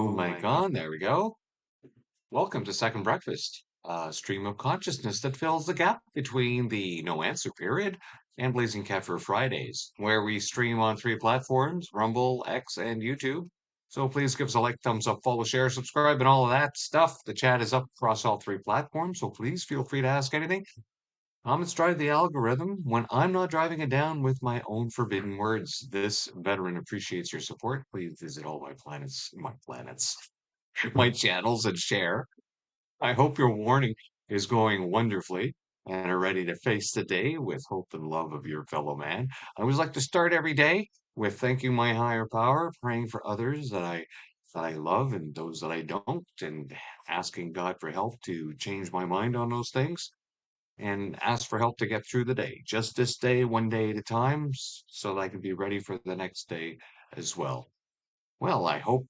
Oh my God, there we go. Welcome to Second Breakfast, a stream of consciousness that fills the gap between the no answer period and Blazing Cat for Fridays, where we stream on three platforms, Rumble, X, and YouTube. So please give us a like, thumbs up, follow, share, subscribe, and all of that stuff. The chat is up across all three platforms, so please feel free to ask anything. Comments drive the algorithm when I'm not driving it down with my own forbidden words. This veteran appreciates your support. Please visit all my channels and share. I hope your warning is going wonderfully and are ready to face the day with hope and love of your fellow man. I always like to start every day with thanking my higher power, praying for others that I love and those that I don't, and asking God for help to change my mind on those things and ask for help to get through the day. Just this day, one day at a time, so that I can be ready for the next day as well. Well, I hope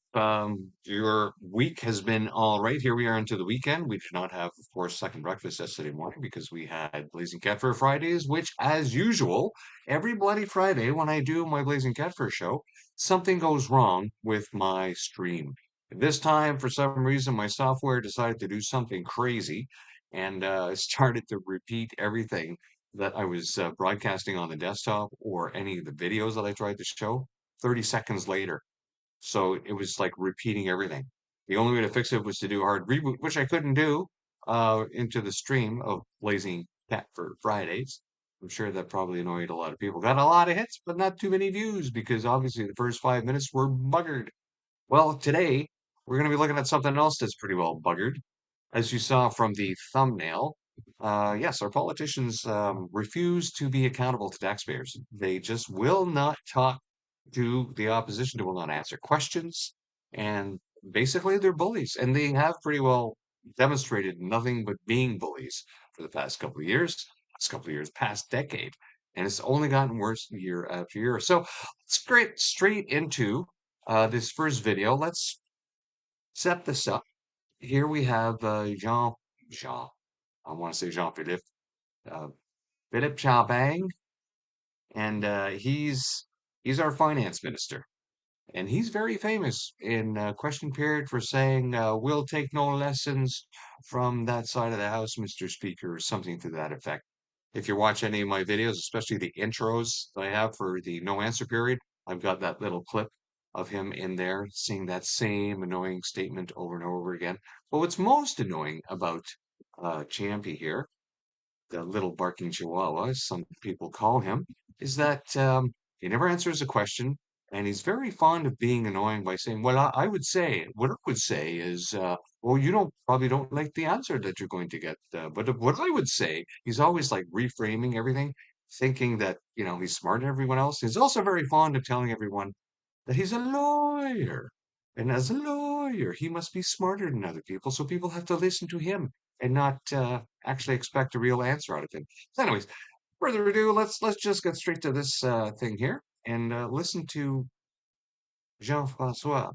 your week has been all right. Here we are into the weekend. We did not have, of course, second breakfast yesterday morning because we had Blazing Cat Fur Fridays, which, as usual, every bloody Friday when I do my Blazing Cat Fur show, something goes wrong with my stream. This time, for some reason, my software decided to do something crazy and started to repeat everything that I was broadcasting on the desktop or any of the videos that I tried to show 30 seconds later. So it was like repeating everything. The only way to fix it was to do a hard reboot, which I couldn't do into the stream of Blazing Cat for Fridays. I'm sure that probably annoyed a lot of people. Got a lot of hits, but not too many views because obviously the first 5 minutes were buggered. Well, today we're going to be looking at something else that's pretty well buggered. As you saw from the thumbnail, yes, our politicians refuse to be accountable to taxpayers. They just will not talk to the opposition, they will not answer questions, and basically they're bullies. And they have pretty well demonstrated nothing but being bullies for the past couple of years, past decade. And it's only gotten worse year after year. So let's get straight into this first video. Let's set this up. Here we have Jean, I want to say Jean-Philippe, uh, Philippe Champagne, and he's our finance minister. And he's very famous in question period for saying, we'll take no lessons from that side of the house, Mr. Speaker, or something to that effect. If you watch any of my videos, especially the intros that I have for the no answer period, I've got that little clip of him in there saying that same annoying statement over and over again. But what's most annoying about Champy here, the little barking chihuahua, as some people call him, is that he never answers a question, and he's very fond of being annoying by saying, "Well, I would say, what I would say is, well, you don't probably don't like the answer that you're going to get, but what I would say," he's always like reframing everything, thinking that he's smarter than everyone else. He's also very fond of telling everyone that he's a lawyer. And as a lawyer, he must be smarter than other people. So people have to listen to him and not actually expect a real answer out of him. So anyways, further ado, let's just get straight to this thing here and listen to Jean-François.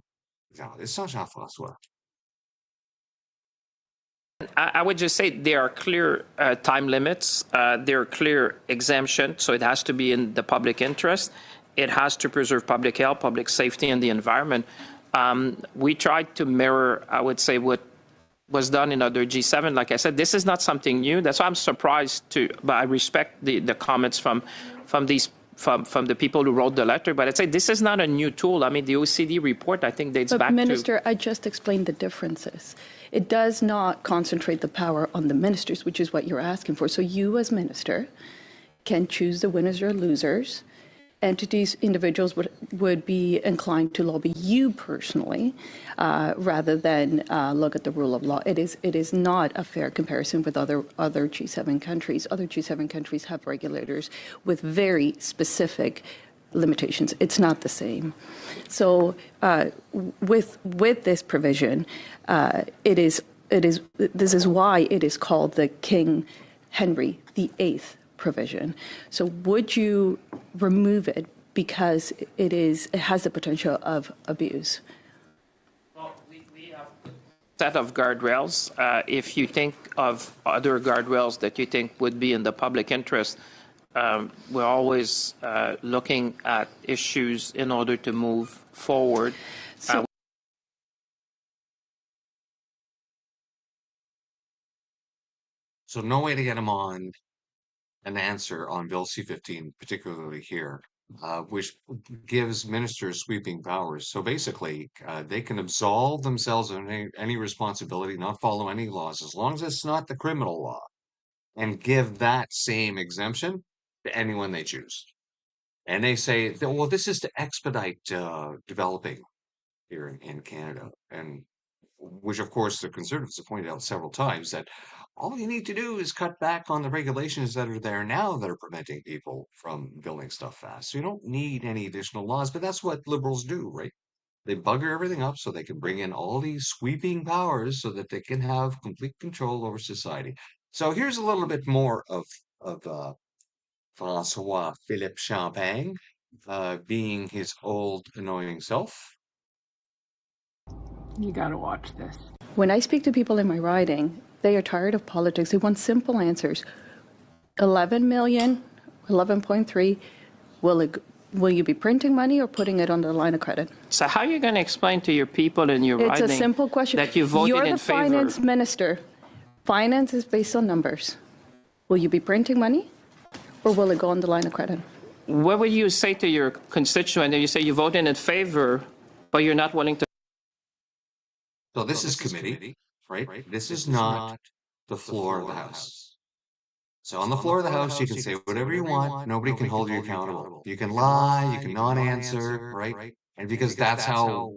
It's not Jean-François. I would just say there are clear time limits. There are clear exemptions, so it has to be in the public interest. It has to preserve public health, public safety, and the environment. We tried to mirror, I would say, what was done in other G7. Like I said, this is not something new. That's why I'm surprised but I respect the comments from the people who wrote the letter. But I'd say this is not a new tool. I mean, the OECD report, I think, dates back to... Minister, I just explained the differences. It does not concentrate the power on the ministers, which is what you're asking for. So you, as minister, can choose the winners or losers. Entities, individuals would be inclined to lobby you personally, rather than look at the rule of law. It is not a fair comparison with other G7 countries. Other G7 countries have regulators with very specific limitations. It's not the same. So with this provision, this is why it is called the King Henry VIII provision. So would you remove it because it has the potential of abuse? Well, we have a set of guardrails. If you think of other guardrails that you think would be in the public interest, we're always looking at issues in order to move forward. So no way to get him on an answer on Bill C-15, particularly here, which gives ministers sweeping powers. So basically, they can absolve themselves of any responsibility, not follow any laws, as long as it's not the criminal law, and give that same exemption to anyone they choose. And they say, well, this is to expedite developing here in Canada. And which of course the Conservatives have pointed out several times that all you need to do is cut back on the regulations that are there now that are preventing people from building stuff fast. So you don't need any additional laws, but that's what Liberals do, right? They bugger everything up so they can bring in all these sweeping powers so that they can have complete control over society. So here's a little bit more of Francois Philippe Champagne being his old annoying self. You gotta watch this. When I speak to people in my riding, they are tired of politics. They want simple answers. 11 million, 11.3, Will you be printing money or putting it on the line of credit? So how are you going to explain to your people in your It's a riding simple question. that you voted You're in the favor? finance minister. Finance is based on numbers. Will you be printing money or will it go on the line of credit? What would you say to your constituent if you say you voted in favor, but you're not willing to? So this is committee, right? This is not the floor of the House. So on the floor of the House, you can say whatever you want. Nobody can hold you accountable. You can lie, you can not answer, right? And because that's how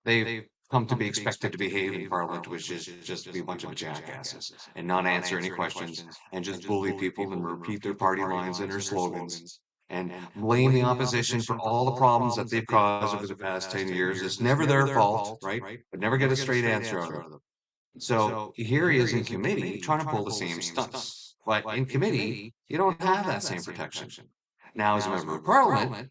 they've come to be expected to behave in Parliament, which is just to be a bunch of jackasses and not answer any questions and just bully people and repeat their party lines and their slogans and blame the opposition for all the problems that they've caused over the past 10 years. It's never their fault, right? But never get a straight answer out of them. So here he is in committee trying to pull the same stunts. But in committee, you don't have that same protection. Now, as a member of Parliament,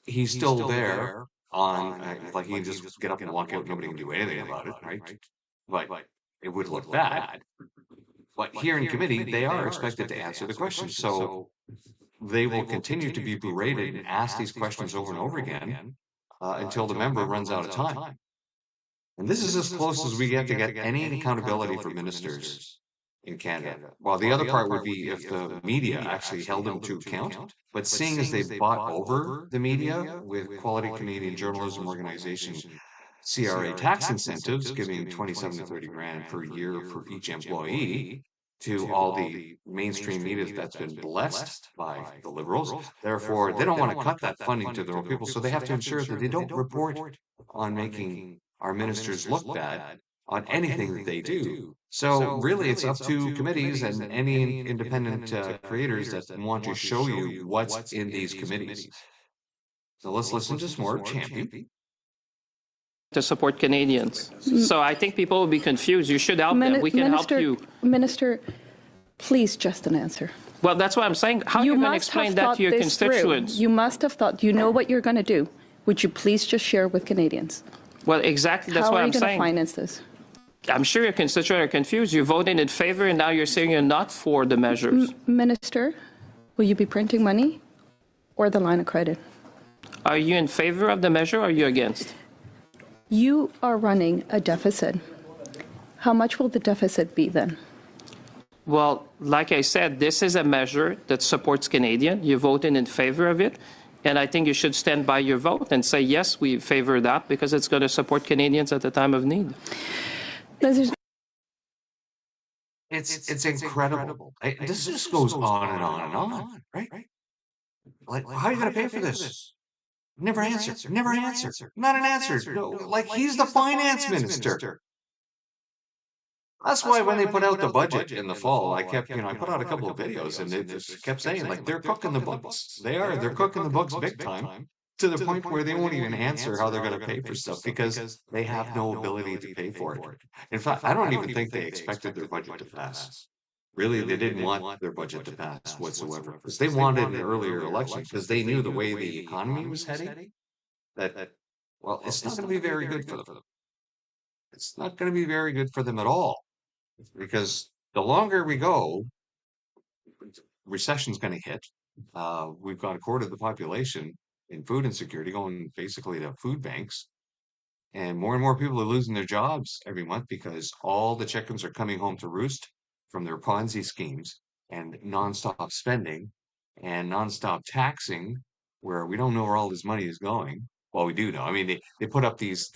he's still there on, like he can just get up and walk out, nobody can do anything about it, right? But it would look bad. But here in committee, they are expected to answer the questions. So they will continue to be berated and ask these questions over and over again until the member runs out of time. And this is as close as we get any accountability for ministers in Canada. Well, the other part would be if the media actually held them to account. But seeing as they've bought over the media with Quality Canadian Journalism Organization CRA tax incentives, giving 27 to 30 grand per year for each employee to all the mainstream media that's been blessed by the Liberals. Therefore, they don't want to cut that funding to their own people, so they have to ensure that they don't report on making our ministers look bad on anything that they do. So really, it's up to committees and any independent creators that want to show you what's in these committees. So let's listen to some more Champion. To support Canadians. So I think people will be confused. You should help them. We can help you. Minister, please just an answer. Well, that's what I'm saying. How are you going to explain that to your constituents? You must have thought, you know what you're going to do. Would you please just share with Canadians? Well, exactly. That's what I'm saying. How are you going to finance this? I'm sure your constituents are confused. You voted in favor, and now you're saying you're not for the measures. Minister, will you be printing money or the line of credit? Are you in favor of the measure or are you against? You are running a deficit. How much will the deficit be then? Well, like I said, this is a measure that supports Canadians. You voted in favor of it. And I think you should stand by your vote and say, yes, we favor that because it's going to support Canadians at the time of need. It's incredible. This just goes on and on and on, right? Like, how are you going to pay for this? Never answer. Never answer. Not an answer. No, like he's the finance minister. That's why when they put out the budget in the fall, I kept, I put out a couple of videos and they just kept saying like they're cooking the books. They're cooking the books big time to the point where they won't even answer how they're going to pay for stuff because they have no ability to pay for it. In fact, I don't even think they expected their budget to pass. Really, they didn't want their budget to pass whatsoever because they wanted an earlier election because they knew the way the economy was heading that, well, it's not going to be very good for them. It's not going to be very good for them at all because the longer we go, recession's going to hit. We've got a quarter of the population in food insecurity going basically to food banks. And more people are losing their jobs every month because all the chickens are coming home to roost from their Ponzi schemes and nonstop spending and nonstop taxing where we don't know where all this money is going. Well, we do know. I mean, they put up these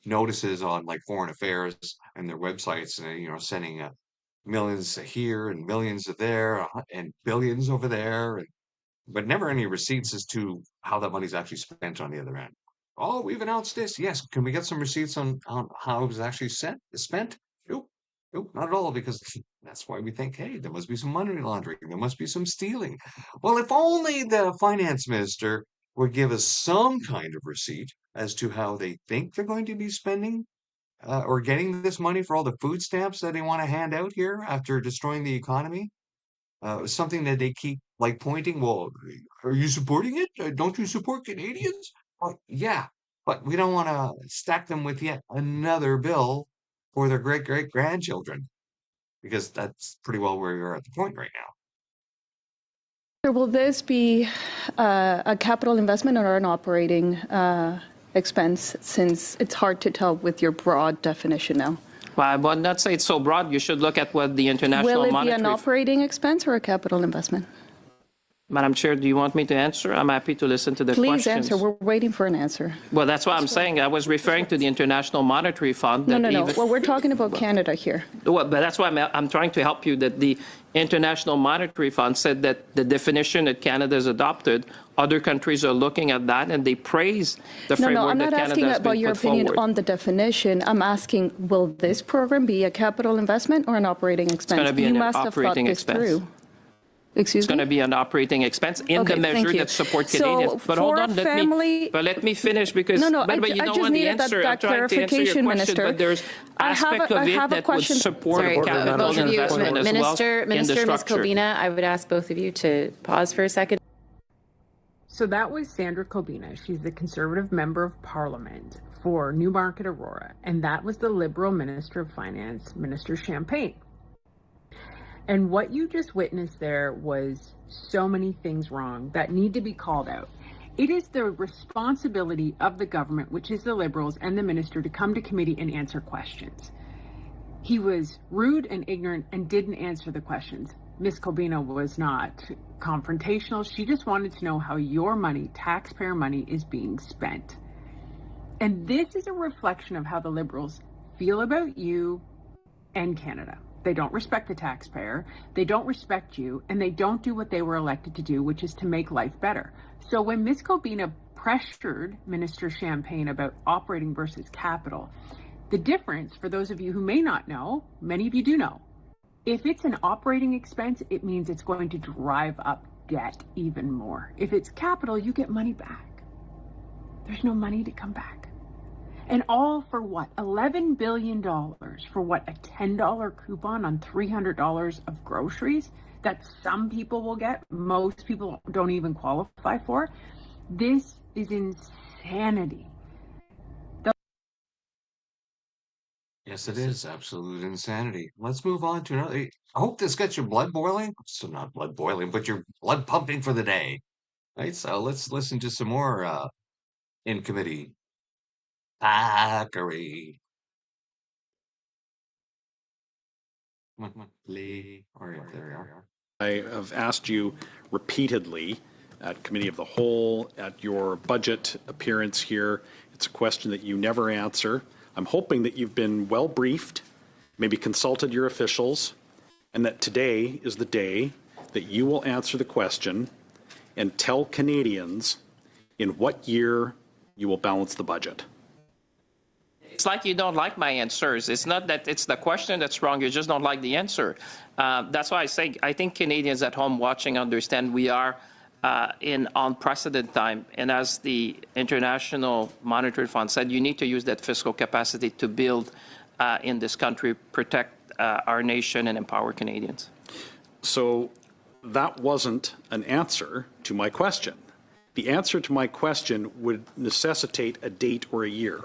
notices on like foreign affairs and their websites and, sending millions here and millions there and billions over there. But never any receipts as to how that money's actually spent on the other end. Oh, we've announced this. Yes. Can we get some receipts on how it was actually spent? Nope. Nope, not at all, because that's why we think, hey, there must be some money laundering. There must be some stealing. Well, if only the finance minister would give us some kind of receipt as to how they think they're going to be spending or getting this money for all the food stamps that they want to hand out here after destroying the economy. Something that they keep like pointing, well, are you supporting it? Don't you support Canadians? Well, yeah, but we don't want to stack them with yet another bill for their great grandchildren because that's pretty well where you're at the point right now. Will this be a capital investment or an operating expense, since it's hard to tell with your broad definition now? Well, I would not say it's so broad. You should look at what the International Will it Monetary... be an operating expense or a capital investment? Madam Chair, do you want me to answer? I'm happy to listen to the Please questions. answer. We're waiting for an answer. Well, that's what I'm saying. I was referring to the International Monetary Fund. No, that no, no. even- Well, we're talking about Canada here. Well, but that's why I'm trying to help you, that the International Monetary Fund said that the definition that Canada has adopted, other countries are looking at that, and they praise the No, framework no, I'm that not Canada asking has about been your put opinion forward. on the definition. I'm asking, will this program be a capital investment or an operating expense? gonna be You an must have thought operating this expense. through. Excuse It's going to me? be an operating expense in Okay, the thank measure you. that supports So Canadians. But hold for on, family- let me finish, because No, no, but you I don't just want the needed answer. I'm that trying to answer your clarification, question, Minister. but there's I have aspect a- of I it have a that would question. support Sorry, capital both of you, investment as well Minister, in the Ms. structure. Kobina, I would ask both of you to pause for a second. So that was Sandra Kobina. She's the Conservative Member of Parliament for Newmarket Aurora. And that was the Liberal Minister of Finance, Minister Champagne. And what you just witnessed there was so many things wrong that need to be called out. It is the responsibility of the government, which is the Liberals and the minister, to come to committee and answer questions. He was rude and ignorant and didn't answer the questions. Ms. Kobina was not confrontational. She just wanted to know how your money, taxpayer money, is being spent. And this is a reflection of how the Liberals feel about you and Canada. They don't respect the taxpayer, they don't respect you, and they don't do what they were elected to do, which is to make life better. So when Ms. Kobina pressured Minister Champagne about operating versus capital, the difference, for those of you who may not know, many of you do know, if it's an operating expense, it means it's going to drive up debt even more. If it's capital, you get money back. There's no money to come back. And all for what? $11 billion for what? A $10 coupon on $300 of groceries that some people will get, most people don't even qualify for. This is insanity. Yes, it is absolute insanity. Let's move on to another. I hope this gets your blood boiling. So not blood boiling, but your blood pumping for the day. Right. So let's listen to some more in committee Thackeray. Come on. Lee. All right, there we are. I have asked you repeatedly at Committee of the Whole, at your budget appearance here. It's a question that you never answer. I'm hoping that you've been well briefed, maybe consulted your officials, and that today is the day that you will answer the question and tell Canadians in what year you will balance the budget. It's like you don't like my answers. It's not that it's the question that's wrong. You just don't like the answer. That's why I say I think Canadians at home watching understand we are in unprecedented time. And as the International Monetary Fund said, you need to use that fiscal capacity to build in this country, protect our nation, and empower Canadians. So that wasn't an answer to my question. The answer to my question would necessitate a date or a year.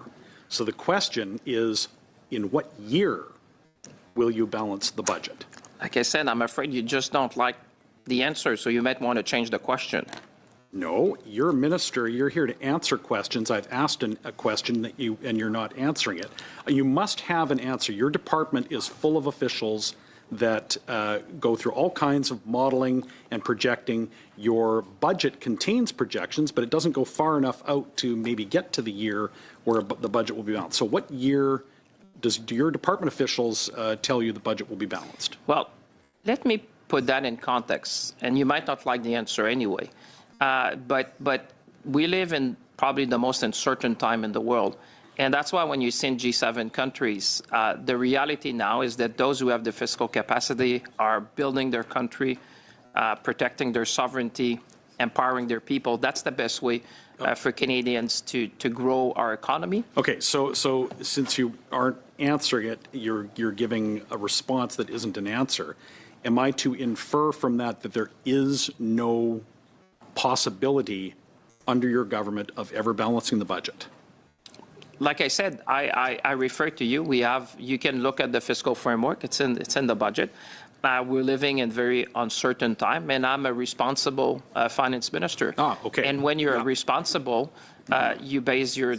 So the question is, in what year will you balance the budget? Like I said, I'm afraid you just don't like the answer, so you might want to change the question. No, you're a minister. You're here to answer questions. I've asked a question that and you're not answering it. You must have an answer. Your department is full of officials that go through all kinds of modeling and projecting. Your budget contains projections, but it doesn't go far enough out to maybe get to the year where the budget will be balanced. So what year do your department officials tell you the budget will be balanced? Well, let me put that in context, and you might not like the answer anyway. But we live in probably the most uncertain time in the world. And that's why when you see in G7 countries, the reality now is that those who have the fiscal capacity are building their country, protecting their sovereignty, empowering their people. That's the best way for Canadians to grow our economy. Okay, so since you aren't answering it, you're giving a response that isn't an answer. Am I to infer from that that there is no possibility under your government of ever balancing the budget? Like I said, I refer to you. You can look at the fiscal framework. It's in the budget. we're living in very uncertain time, and I'm a responsible finance minister. Okay. And when you're responsible, you base your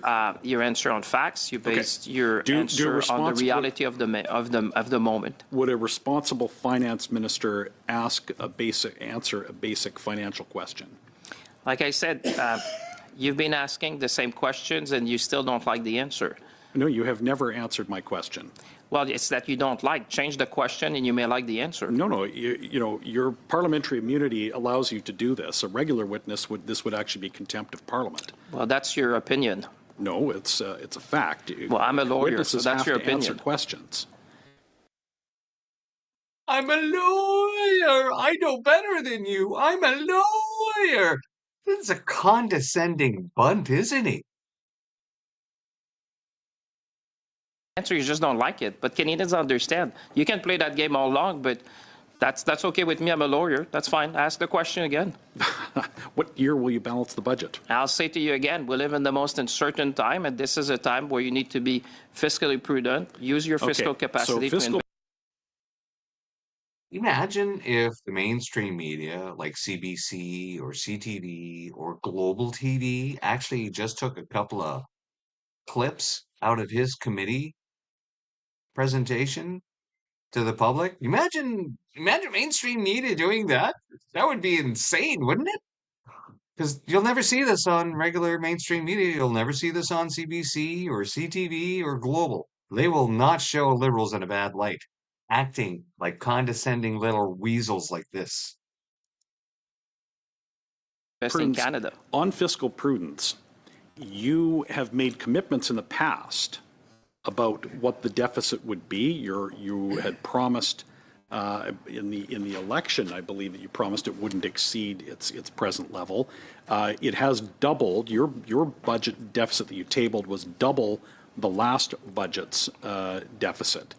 answer on facts. You base your answer on the reality of the moment. Would a responsible finance minister answer a basic financial question? Like I said, you've been asking the same questions, and you still don't like the answer. No, you have never answered my question. Well, it's that you don't like. Change the question, and you may like the answer. No. You know, your parliamentary immunity allows you to do this. A regular witness would actually be contempt of Parliament. Well, that's your opinion. No, it's a fact. Well, I'm a lawyer, Witnesses so that's have your to opinion. answer questions. I'm a lawyer. I know better than you. I'm a lawyer. This is a condescending bunt, isn't he? Answer, you just don't like it. But Canadians understand. You can play that game all along, but that's okay with me. I'm a lawyer. That's fine. Ask the question again. What year will you balance the budget? I'll say to you again, we live in the most uncertain time, and this is a time where you need to be fiscally prudent, use your fiscal capacity to invest. Imagine if the mainstream media like CBC or CTV or Global TV actually just took a couple of clips out of his committee presentation to the public. Imagine mainstream media doing that. That would be insane, wouldn't it? Because you'll never see this on regular mainstream media. You'll never see this on CBC or CTV or Global. They will not show liberals in a bad light, acting like condescending little weasels like this. In Canada. On fiscal prudence, you have made commitments in the past about what the deficit would be. You had promised in the election, I believe that you promised it wouldn't exceed its present level. It has doubled. Your budget deficit that you tabled was double the last budget's deficit.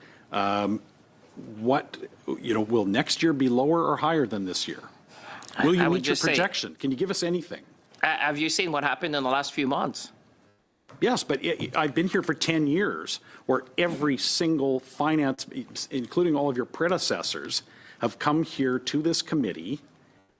Will next year be lower or higher than this year? Will you meet your projection? Can you give us anything? Have you seen what happened in the last few months? Yes, but I've been here for 10 years where every single finance, including all of your predecessors, have come here to this committee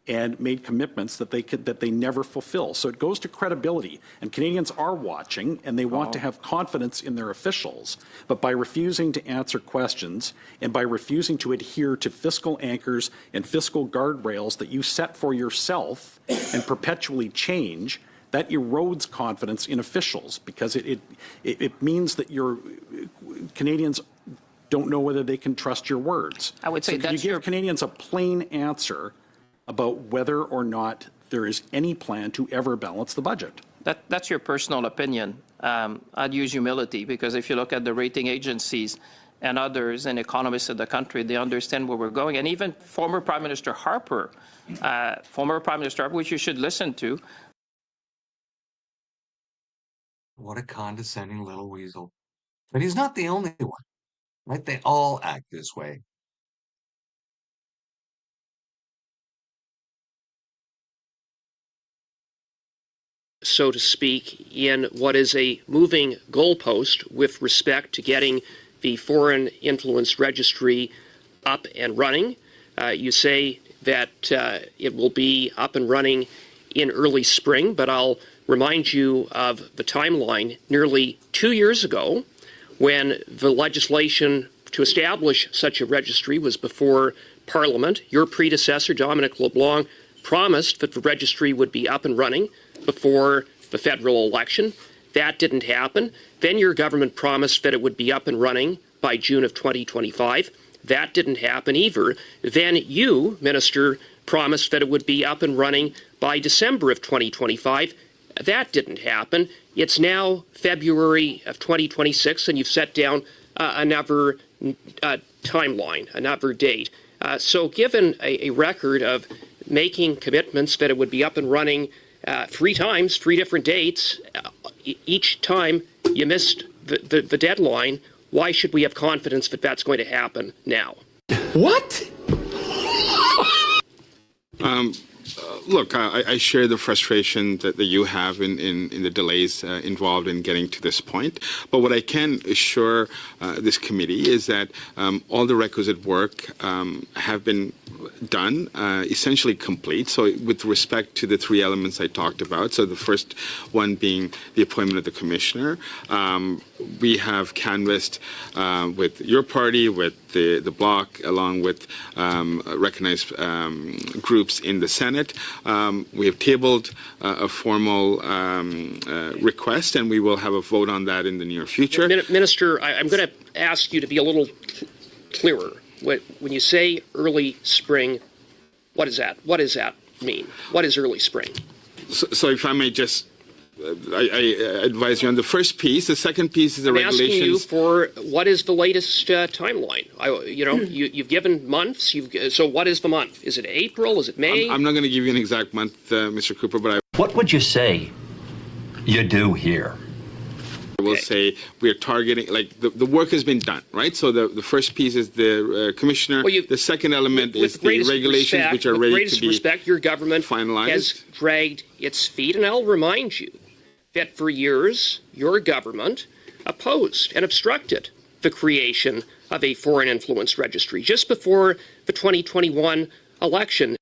and made commitments that they never fulfill. So it goes to credibility, and Canadians are watching, and they want to have confidence in their officials. But by refusing to answer questions and by refusing to adhere to fiscal anchors and fiscal guardrails that you set for yourself and perpetually change, that erodes confidence in officials, because it means that your Canadians don't know whether they can trust your words. I would say so you give Canadians a plain answer about whether or not there is any plan to ever balance the budget. That's your personal opinion. I'd use humility, because if you look at the rating agencies and others and economists in the country, they understand where we're going. And even former Prime Minister Harper, which you should listen to. What a condescending little weasel. But he's not the only one, right? They all act this way. So to speak, in what is a moving goalpost with respect to getting the Foreign Influence Registry up and running. You say that it will be up and running in early spring, but I'll remind you of the timeline. Nearly 2 years ago, when the legislation to establish such a registry was before Parliament, your predecessor, Dominic LeBlanc, promised that the registry would be up and running before the federal election. That didn't happen. Then your government promised that it would be up and running by June of 2025. That didn't happen either. Then you, Minister, promised that it would be up and running by December of 2025. That didn't happen. It's now February of 2026, and you've set down another timeline, another date. So given a record of making commitments that it would be up and running 3 times, 3 different dates, each time you missed the deadline, why should we have confidence that that's going to happen now? What? Look, I share the frustration that you have in the delays involved in getting to this point. But what I can assure this committee is that all the requisite work have been done, essentially complete. So with respect to the three elements I talked about, so the first one being the appointment of the commissioner, we have canvassed with your party, with the Bloc, along with recognized groups in the Senate. We have tabled a formal request, and we will have a vote on that in the near future. Minister, I'm going to ask you to be a little clearer. When you say early spring, what is that? What does that mean? What is early spring? So if I may just, I advise you on the first piece. The second piece is the regulations. I'm asking you for what is the latest timeline? You've given months. So what is the month? Is it April? Is it May? I'm not going to give you an exact month, Mr. Cooper, but What would you say you do here? I will say we are targeting, like the work has been done, right? So the first piece is the commissioner. The second element is the regulations which are ready to be With greatest respect, your government finalized. has dragged its feet, and I'll remind you that for years your government opposed and obstructed the creation of a foreign influence registry just before the 2021 election.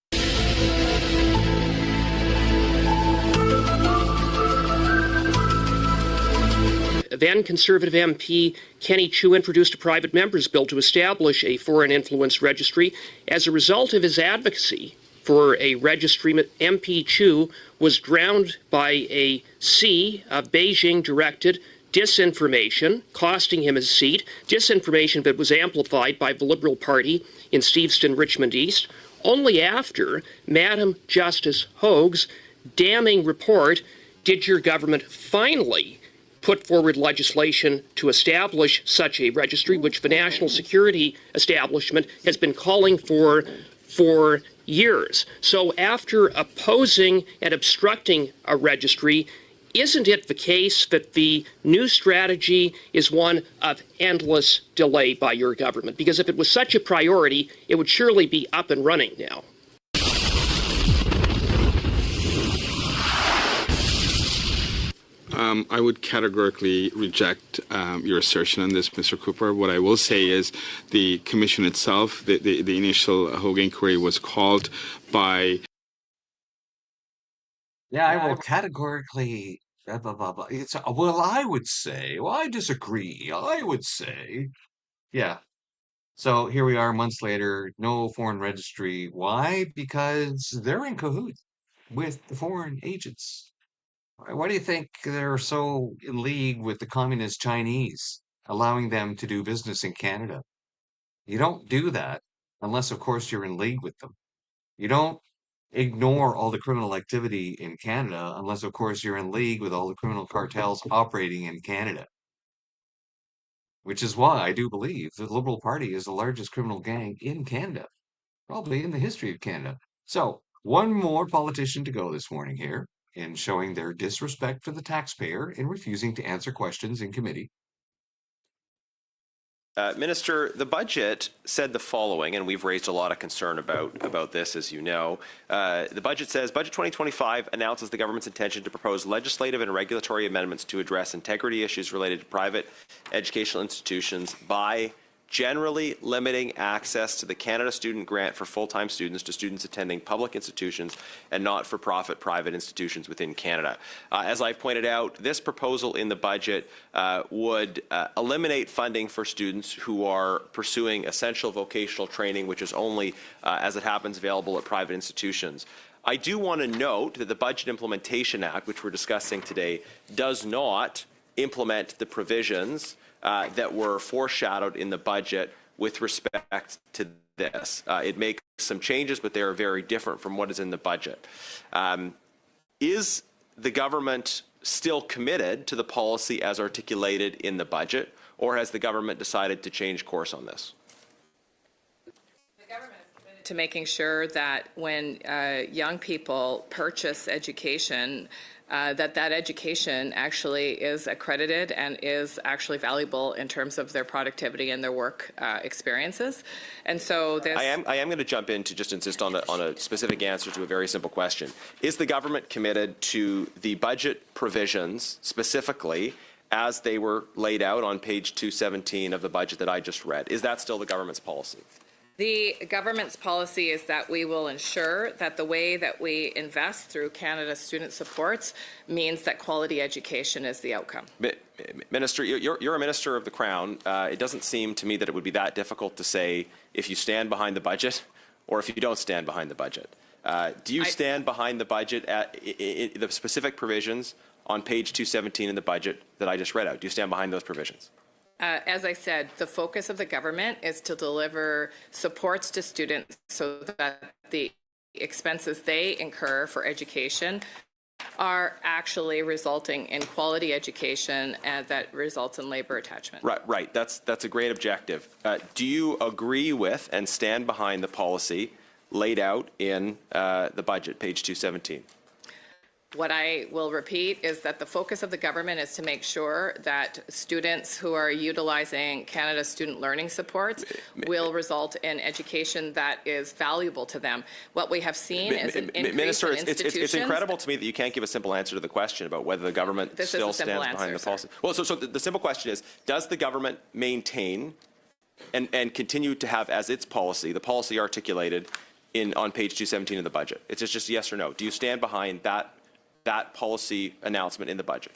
Then Conservative MP Kenny Chiu introduced a private member's bill to establish a foreign influence registry. As a result of his advocacy for a registry, MP Chiu was drowned by a sea of Beijing-directed disinformation, costing him his seat, disinformation that was amplified by the Liberal Party in Steveston, Richmond East, only after Madam Justice Hogue's damning report did your government finally put forward legislation to establish such a registry, which the national security establishment has been calling for years. So after opposing and obstructing a registry, isn't it the case that the new strategy is one of endless delay by your government? Because if it was such a priority, it would surely be up and running now. I would categorically reject your assertion on this, Mr. Cooper. What I will say is the commission itself, the initial Hogue inquiry was called by... Yeah, I will categorically... Blah, blah, blah, blah. Well, I would say... Well, I disagree. I would say... Yeah. So here we are months later, no foreign registry. Why? Because they're in cahoots with the foreign agents. Why do you think they're so in league with the communist Chinese, allowing them to do business in Canada? You don't do that unless, of course, you're in league with them. You don't ignore all the criminal activity in Canada unless, of course, you're in league with all the criminal cartels operating in Canada. Which is why I do believe the Liberal Party is the largest criminal gang in Canada, probably in the history of Canada. So, one more politician to go this morning here in showing their disrespect for the taxpayer in refusing to answer questions in committee. Minister, the budget said the following, and we've raised a lot of concern about this, as you know. The budget says, Budget 2025 announces the government's intention to propose legislative and regulatory amendments to address integrity issues related to private educational institutions by generally limiting access to the Canada Student Grant for full-time students to students attending public institutions and not-for-profit private institutions within Canada. As I've pointed out, this proposal in the budget would eliminate funding for students who are pursuing essential vocational training, which is only, as it happens, available at private institutions. I do want to note that the Budget Implementation Act, which we're discussing today, does not implement the provisions that were foreshadowed in the budget with respect to this. It makes some changes, but they are very different from what is in the budget. Is the government still committed to the policy as articulated in the budget, or has the government decided to change course on this? to making sure that when young people purchase education, that education actually is accredited and is actually valuable in terms of their productivity and their work experiences. And so this... I am going to jump in to just insist on a specific answer to a very simple question. Is the government committed to the budget provisions specifically as they were laid out on page 217 of the budget that I just read? Is that still the government's policy? The government's policy is that we will ensure that the way that we invest through Canada Student Supports means that quality education is the outcome. Minister, you're a minister of the Crown. It doesn't seem to me that it would be that difficult to say if you stand behind the budget or if you don't stand behind the budget. Do you stand behind the budget at the specific provisions on page 217 in the budget that I just read out? Do you stand behind those provisions? As I said, the focus of the government is to deliver supports to students so that the expenses they incur for education are actually resulting in quality education and that results in labor attachment. Right. That's a great objective. Do you agree with and stand behind the policy laid out in the budget, page 217? What I will repeat is that the focus of the government is to make sure that students who are utilizing Canada's student learning supports will result in education that is valuable to them. What we have seen is an increase Minister, in institutions. it's incredible to me that you can't give a simple answer to the question about whether the government still stands behind the policy. Well, so the simple question is, does the government maintain and continue to have as its policy, the policy articulated on page 217 of the budget? It's just yes or no. Do you stand behind that policy announcement in the budget?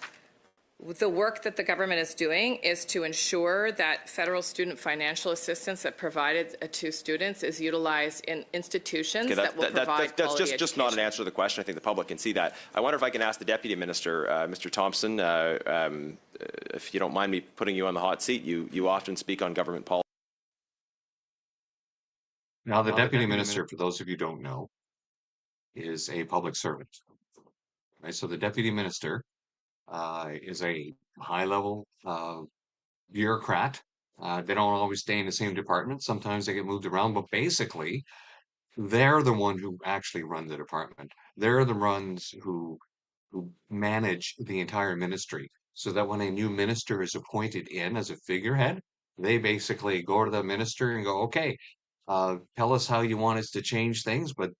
The work that the government is doing is to ensure that federal student financial assistance that provided to students is utilized in institutions that will provide that's quality just not an answer to the question. I think the public can see that. I wonder if I can ask the Deputy Minister, Mr. Thompson, if you don't mind me putting you on the hot seat. You often speak on government policy. Now, the Deputy Minister, for those of you who don't know, is a public servant. Right? So the Deputy Minister is a high-level bureaucrat. They don't always stay in the same department. Sometimes they get moved around, but basically, they're the one who actually run the department. They're the ones who manage the entire ministry, so that when a new minister is appointed in as a figurehead, they basically go to the minister and go, okay, tell us how you want us to change things, but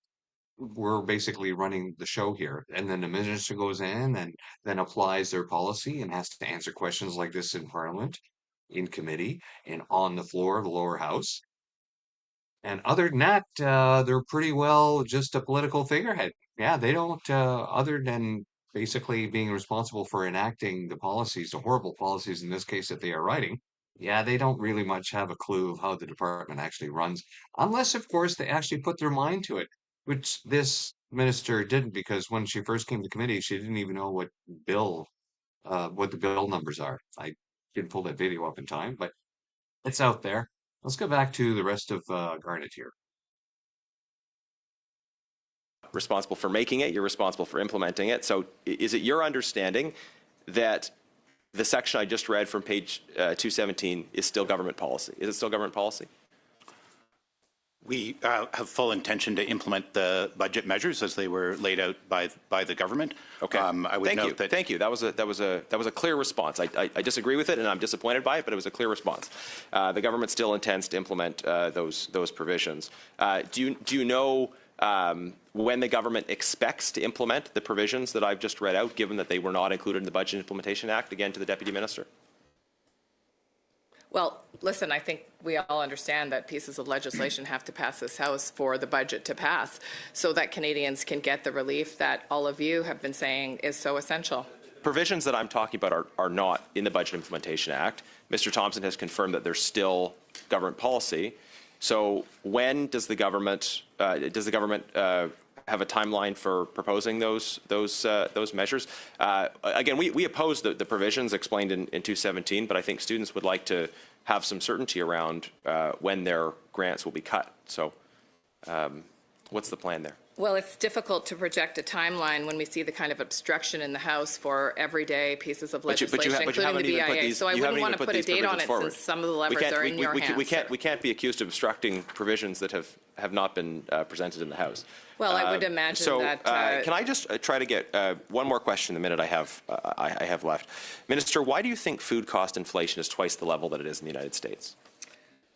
we're basically running the show here. And then the minister goes in and then applies their policy and has to answer questions like this in Parliament, in committee, and on the floor of the lower house. And other than that, they're pretty well just a political figurehead. Yeah, they don't, other than basically being responsible for enacting the policies, the horrible policies in this case that they are writing, yeah, they don't really much have a clue of how the department actually runs, unless, of course, they actually put their mind to it, which this minister didn't, because when she first came to committee, she didn't even know what the bill numbers are. I didn't pull that video up in time, but it's out there. Let's go back to the rest of Garnet here. Responsible for making it, you're responsible for implementing it. So is it your understanding that the section I just read from page 217 is still government policy? Is it still government policy? We have full intention to implement the budget measures as they were laid out by the government. Okay. I would note that. Thank you. That was a clear response. I disagree with it, and I'm disappointed by it, but it was a clear response. The government still intends to implement those provisions. Do you know when the government expects to implement the provisions that I've just read out, given that they were not included in the Budget Implementation Act? Again, to the Deputy Minister. Well, listen, I think we all understand that pieces of legislation have to pass this House for the budget to pass, so that Canadians can get the relief that all of you have been saying is so essential. Provisions that I'm talking about are not in the Budget Implementation Act. Mr. Thompson has confirmed that they're still government policy. So when does the government have a timeline for proposing those measures? Again, we oppose the provisions explained in 217, but I think students would like to have some certainty around when their grants will be cut. So what's the plan there? Well, it's difficult to project a timeline when we see the kind of obstruction in the House for everyday pieces of legislation, including the BIA. So I wouldn't want to put a date on it since some of the levers are in your hands. We can't be accused of obstructing provisions that have not been presented in the House. Well, I would imagine that. Can I just try to get one more question the minute I have left? Minister, why do you think food cost inflation is twice the level that it is in the United States?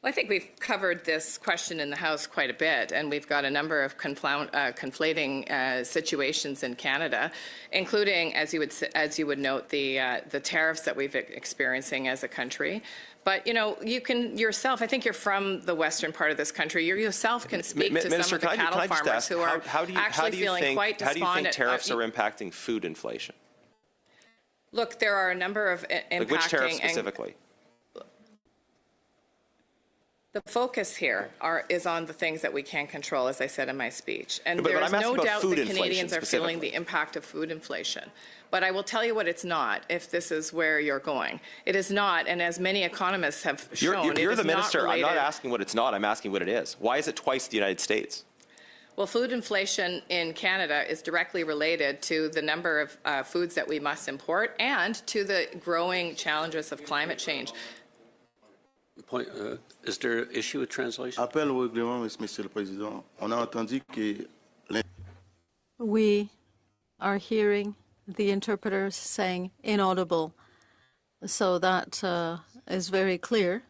Well, I think we've covered this question in the House quite a bit, and we've got a number of conflating situations in Canada, including, as you would note, the tariffs that we've experiencing as a country. But you can yourself. I think you're from the western part of this country. You yourself can speak to Minister, some of the cattle farmers who are actually feeling quite despondent. How do you think tariffs are impacting food inflation? Look, there are a number of impacting. Like which tariffs specifically? The focus here is on the things that we can control, as I said in my speech. And But there's I'm asking no about doubt food that Canadians inflation are feeling the impact of food inflation. But I will tell you what it's not, if this is where you're going. It is not, and as many economists have shown, You're the minister. I'm not asking what it's not. I'm asking what it is. Why is it twice the United States? Well, food inflation in Canada is directly related to the number of foods that we must import and to the growing challenges of climate change. Is there an issue with translation? Appel au règlement, Monsieur le Président. On a entendu que we are hearing the interpreters saying inaudible. So that is very clear.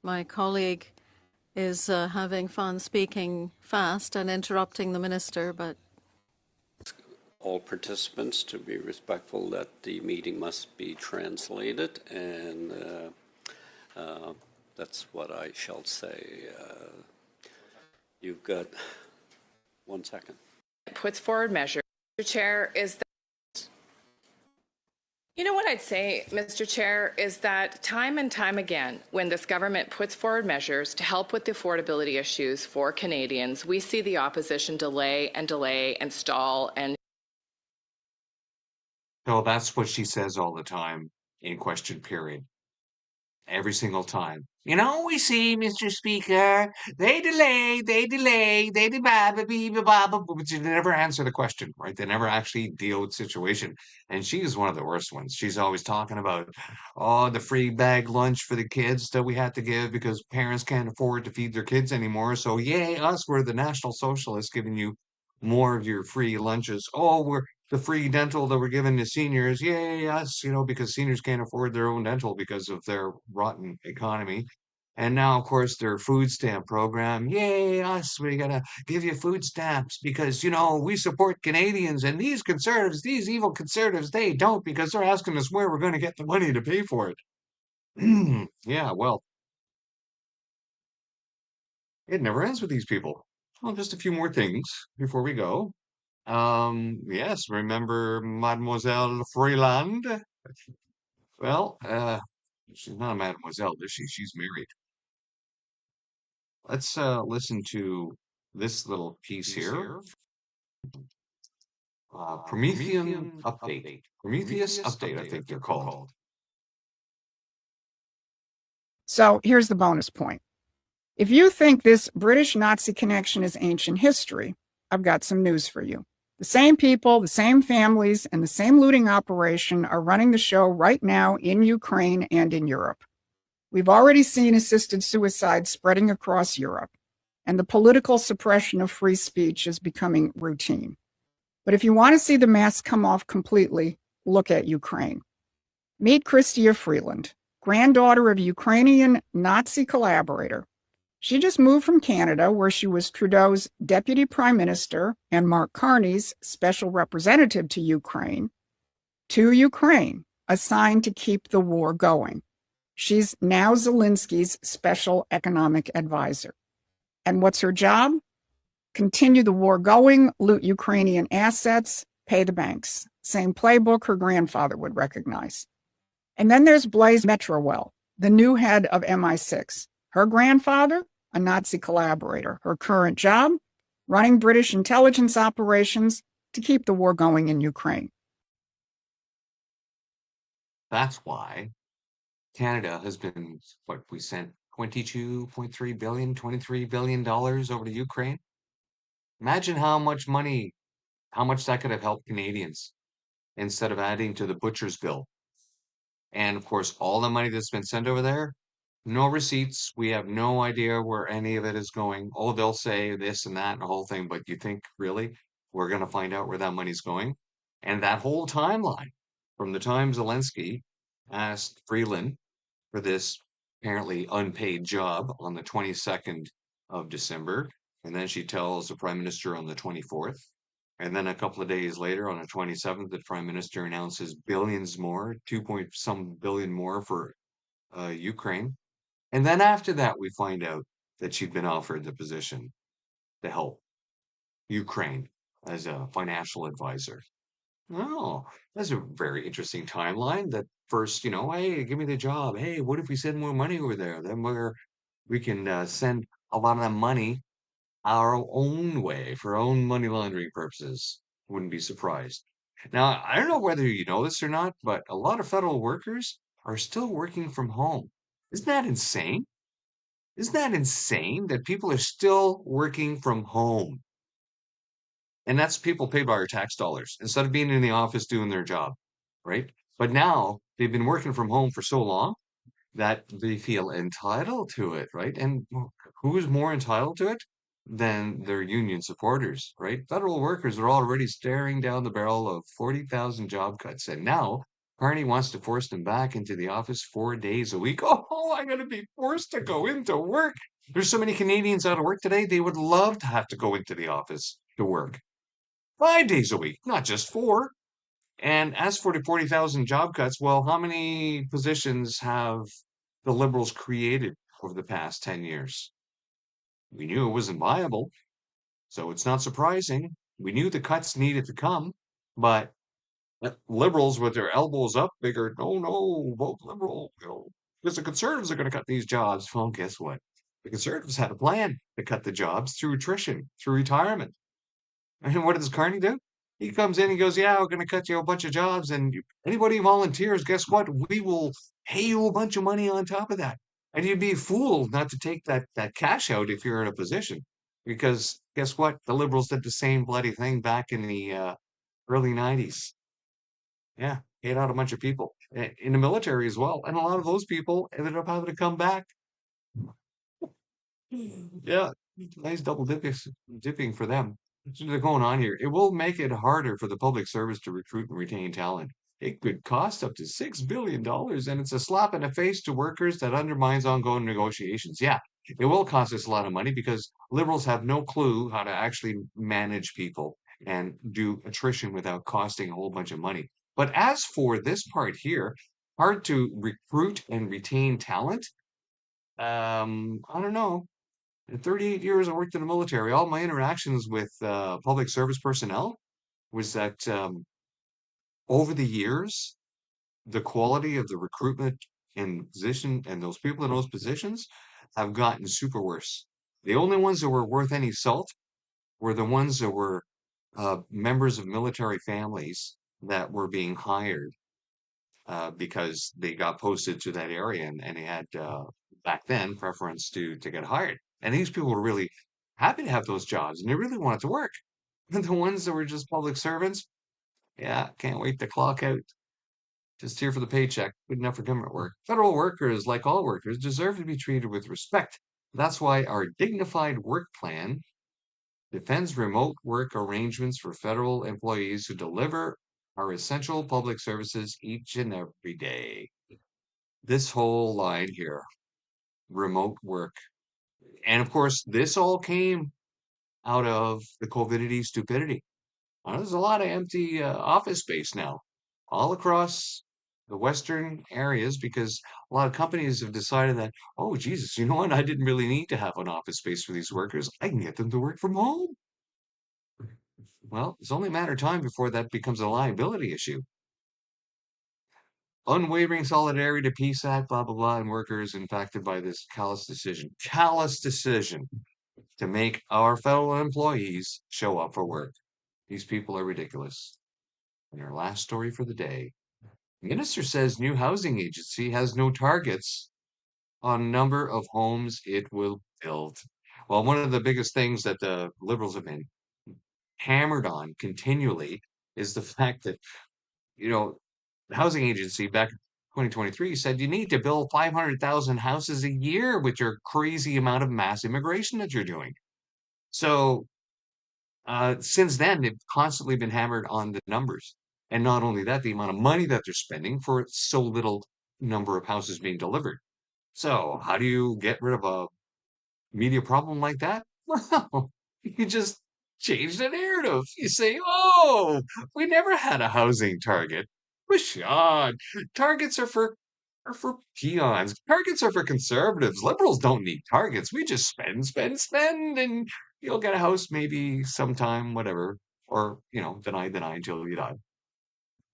My colleague is having fun speaking fast and interrupting the minister, but all participants to be respectful that the meeting must be translated, and that's what I shall say. You've got 1 second. Puts forward measures, Mr. Chair, is that what I'd say, Mr. Chair, is that time and time again, when this government puts forward measures to help with the affordability issues for Canadians, we see the opposition delay and stall. And So that's what she says all the time in question period. Every single time. We see, Mr. Speaker, they delay, but they never answer the question, right? They never actually deal with the situation. And she is one of the worst ones. She's always talking about, the free bag lunch for the kids that we had to give because parents can't afford to feed their kids anymore. So yay, us, we're the National Socialists giving you more of your free lunches. Oh, we're the free dental that we're giving to seniors. Yay, us, because seniors can't afford their own dental because of their rotten economy. And now, of course, their food stamp program. Yay, us, we gotta give you food stamps because, we support Canadians and these conservatives, these evil conservatives, they don't because they're asking us where we're going to get the money to pay for it. Yeah, well, it never ends with these people. Well, just a few more things before we go. Yes, remember Mademoiselle Freeland? Well, she's not a mademoiselle, is she? She's married. Let's listen to this little piece here. Promethean Update. Prometheus Update, I think they're called. So here's the bonus point. If you think this British Nazi connection is ancient history, I've got some news for you. The same people, the same families, and the same looting operation are running the show right now in Ukraine and in Europe. We've already seen assisted suicide spreading across Europe, and the political suppression of free speech is becoming routine. But if you want to see the mask come off completely, look at Ukraine. Meet Chrystia Freeland, granddaughter of a Ukrainian Nazi collaborator. She just moved from Canada, where she was Trudeau's deputy prime minister and Mark Carney's special representative to Ukraine, assigned to keep the war going. She's now Zelensky's special economic advisor. And what's her job? Continue the war going, loot Ukrainian assets, pay the banks. Same playbook her grandfather would recognize. And then there's Blaise Metrowell, the new head of MI6. Her grandfather, a Nazi collaborator. Her current job, running British intelligence operations to keep the war going in Ukraine. That's why Canada has been, we sent $22.3 billion, $23 billion over to Ukraine. Imagine how much money, how much that could have helped Canadians instead of adding to the butcher's bill. And of course, all the money that's been sent over there, no receipts. We have no idea where any of it is going. Oh, they'll say this and that and the whole thing, but you think really we're going to find out where that money's going? And that whole timeline from the time Zelensky asked Freeland for this apparently unpaid job on the 22nd of December. And then she tells the prime minister on the 24th. And then a couple of days later, on the 27th, the prime minister announces billions more, 2 point some billion more for Ukraine. And then after that, we find out that she'd been offered the position to help Ukraine as a financial advisor. Oh, that's a very interesting timeline. That first, hey, give me the job. Hey, what if we send more money over there? Then we can send a lot of that money our own way for our own money laundering purposes. Wouldn't be surprised. Now, I don't know whether you know this or not, but a lot of federal workers are still working from home. Isn't that insane? Isn't that insane that people are still working from home? And that's people paid by our tax dollars instead of being in the office doing their job, right? But now they've been working from home for so long that they feel entitled to it, right? And who is more entitled to it than their union supporters, right? Federal workers are already staring down the barrel of 40,000 job cuts. And now Carney wants to force them back into the office 4 days a week. Oh, I'm going to be forced to go into work. There's so many Canadians out of work today, they would love to have to go into the office to work 5 days a week, not just four. And as for the 40,000 job cuts, well, how many positions have the Liberals created over the past 10 years? We knew it wasn't viable, so it's not surprising. We knew the cuts needed to come, but Liberals with their elbows up figured, no, no, vote Liberal, because the Conservatives are going to cut these jobs. Well, guess what? The Conservatives had a plan to cut the jobs through attrition, through retirement. And what does Carney do? He comes in, he goes, yeah, we're going to cut you a bunch of jobs. And anybody who volunteers, guess what? We will pay you a bunch of money on top of that. And you'd be fooled not to take that cash out if you're in a position. Because guess what? The Liberals did the same bloody thing back in the early 90s. Yeah, paid out a bunch of people in the military as well. And a lot of those people ended up having to come back. Yeah, nice dipping for them. What's going on here? It will make it harder for the public service to recruit and retain talent. It could cost up to $6 billion, and it's a slap in the face to workers that undermines ongoing negotiations. Yeah, it will cost us a lot of money because Liberals have no clue how to actually manage people and do attrition without costing a whole bunch of money. But as for this part here, hard to recruit and retain talent. I don't know. In 38 years I worked in the military, all my interactions with public service personnel was that over the years, the quality of the recruitment and position and those people in those positions have gotten super worse. The only ones that were worth any salt were the ones that were members of military families that were being hired because they got posted to that area and they had back then preference to get hired. And these people were really happy to have those jobs and they really wanted to work. And the ones that were just public servants, yeah, can't wait to clock out. Just here for the paycheck, good enough for government work. Federal workers, like all workers, deserve to be treated with respect. That's why our dignified work plan defends remote work arrangements for federal employees who deliver our essential public services each and every day. This whole line here, remote work. And of course, this all came out of the COVIDity stupidity. There's a lot of empty office space now all across the Western areas because a lot of companies have decided that, oh, Jesus, you know what? I didn't really need to have an office space for these workers. I can get them to work from home. Well, it's only a matter of time before that becomes a liability issue. Unwavering solidarity to Peace Act, blah, blah, blah, and workers impacted by this callous decision to make our fellow employees show up for work. These people are ridiculous. And our last story for the day. Minister says new housing agency has no targets on number of homes it will build. Well, one of the biggest things that the Liberals have been hammered on continually is the fact that, you know, the housing agency back in 2023 said you need to build 500,000 houses a year with your crazy amount of mass immigration that you're doing. So since then, they've constantly been hammered on the numbers. And not only that, the amount of money that they're spending for so little number of houses being delivered. So how do you get rid of a media problem like that? Well, you just change the narrative. You say, oh, we never had a housing target. Push on. Targets are for peons. Targets are for conservatives. Liberals don't need targets. We just spend, spend, spend, and you'll get a house maybe sometime, whatever. Or, deny, deny until you die.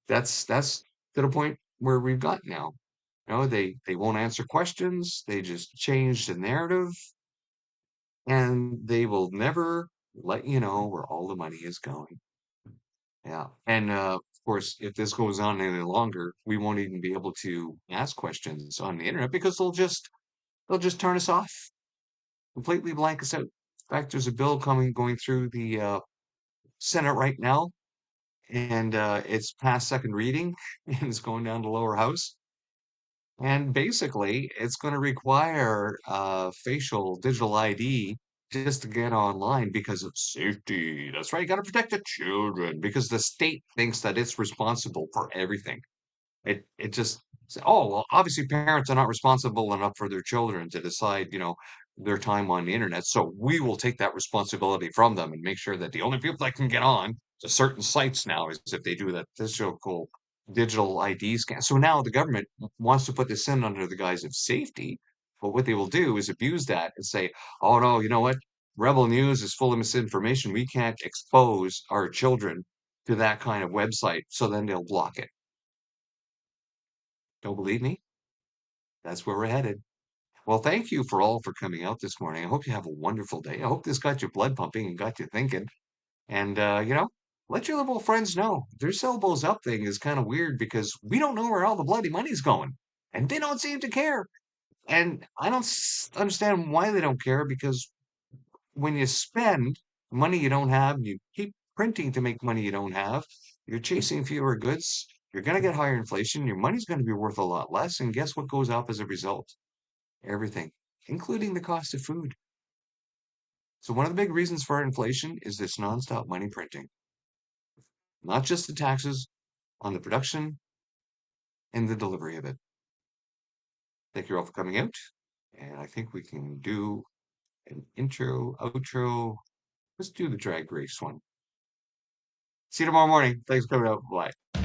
That's to the point where we've got now. They won't answer questions. They just change the narrative, and they will never let you know where all the money is going. Yeah. And of course, if this goes on any longer, we won't even be able to ask questions on the internet because they'll just turn us off, completely blank us out. In fact, there's a bill going through the Senate right now, and it's past second reading and it's going down to lower house. And basically, it's going to require facial digital ID just to get online because of safety. That's right. You got to protect the children because the state thinks that it's responsible for everything. It just oh well, obviously parents are not responsible enough for their children to decide, their time on the internet. So we will take that responsibility from them and make sure that the only people that can get on to certain sites now is if they do that digital ID scan. So now the government wants to put this in under the guise of safety, but what they will do is abuse that and say, oh no, you know what? Rebel News is full of misinformation. We can't expose our children to that kind of website. So then they'll block it. Don't believe me? That's where we're headed. Well, thank you for all for coming out this morning. I hope you have a wonderful day. I hope this got your blood pumping and got you thinking. And, let your liberal friends know their syllables up thing is kind of weird because we don't know where all the bloody money's going. And they don't seem to care. And I don't understand why they don't care because when you spend money you don't have, you keep printing to make money you don't have, you're chasing fewer goods, you're going to get higher inflation, your money's going to be worth a lot less. And guess what goes up as a result? Everything, including the cost of food. So, one of the big reasons for inflation is this nonstop money printing, not just the taxes on the production and the delivery of it. Thank you all for coming out. And I think we can do an intro, outro. Let's do the drag race one. See you tomorrow morning. Thanks for coming out. Bye.